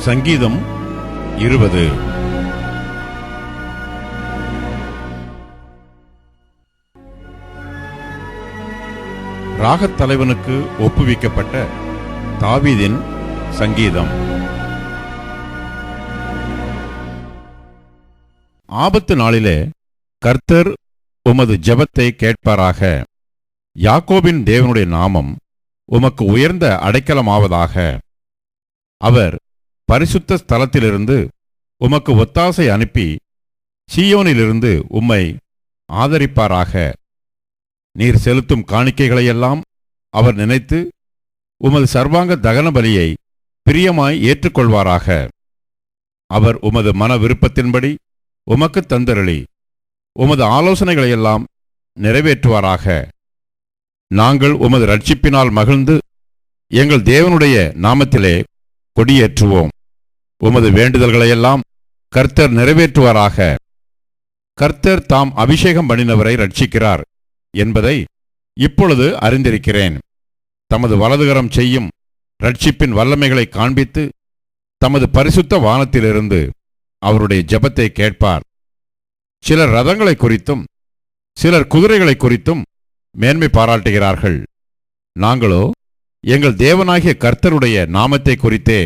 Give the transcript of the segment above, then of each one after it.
சங்கீதம் 20. ராகத் தலைவனுக்கு ஒப்புவிக்கப்பட்ட தாவீதின் சங்கீதம். ஆபத்து நாளிலே கர்த்தர் உமது ஜெபத்தை கேட்பாராக. யாக்கோபின் தேவனுடைய நாமம் உமக்கு உயர்ந்த அடைக்கலமாவதாக. அவர் பரிசுத்த ஸ்தலத்திலிருந்து உமக்கு ஒத்தாசை அனுப்பி சீயோனிலிருந்து உம்மை ஆதரிப்பாராக. நீர் செலுத்தும் காணிக்கைகளையெல்லாம் அவர் நினைத்து உமது சர்வாங்க தகன பலியை பிரியமாய் ஏற்றுக்கொள்வாராக. அவர் உமது மன விருப்பத்தின்படி உமக்கு தந்தருளி உமது ஆலோசனைகளையெல்லாம் நிறைவேற்றுவாராக. நாங்கள் உமது இரட்சிப்பினால் மகிழ்ந்து எங்கள் தேவனுடைய நாமத்திலே கொடியேற்றுவோம். உமது வேண்டுதல்களையெல்லாம் கர்த்தர் நிறைவேற்றுவாராக. கர்த்தர் தாம் அபிஷேகம் பண்ணினவரை ரட்சிக்கிறார் என்பதை இப்பொழுது அறிந்திருக்கிறேன். தமது வலதுகரம் செய்யும் ரட்சிப்பின் வல்லமைகளை காண்பித்து தமது பரிசுத்த வானத்திலிருந்து அவருடைய ஜெபத்தை கேட்பார். சிலர் ரதங்களை குறித்தும் சிலர் குதிரைகளை குறித்தும் மேன்மை பாராட்டுகிறார்கள். நாங்களோ எங்கள் தேவனாகிய கர்த்தருடைய நாமத்தை குறித்தே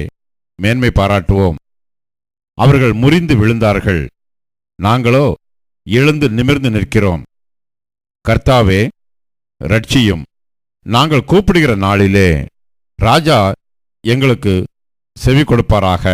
மேன்மை பாராட்டுவோம். அவர்கள் முறிந்து விழுந்தார்கள், நாங்களோ எழுந்து நிமிர்ந்து நிற்கிறோம். கர்த்தாவே ரட்சியும். நாங்கள் கூப்பிடுகிற நாளிலே ராஜா எங்களுக்கு செவி கொடுப்பாராக.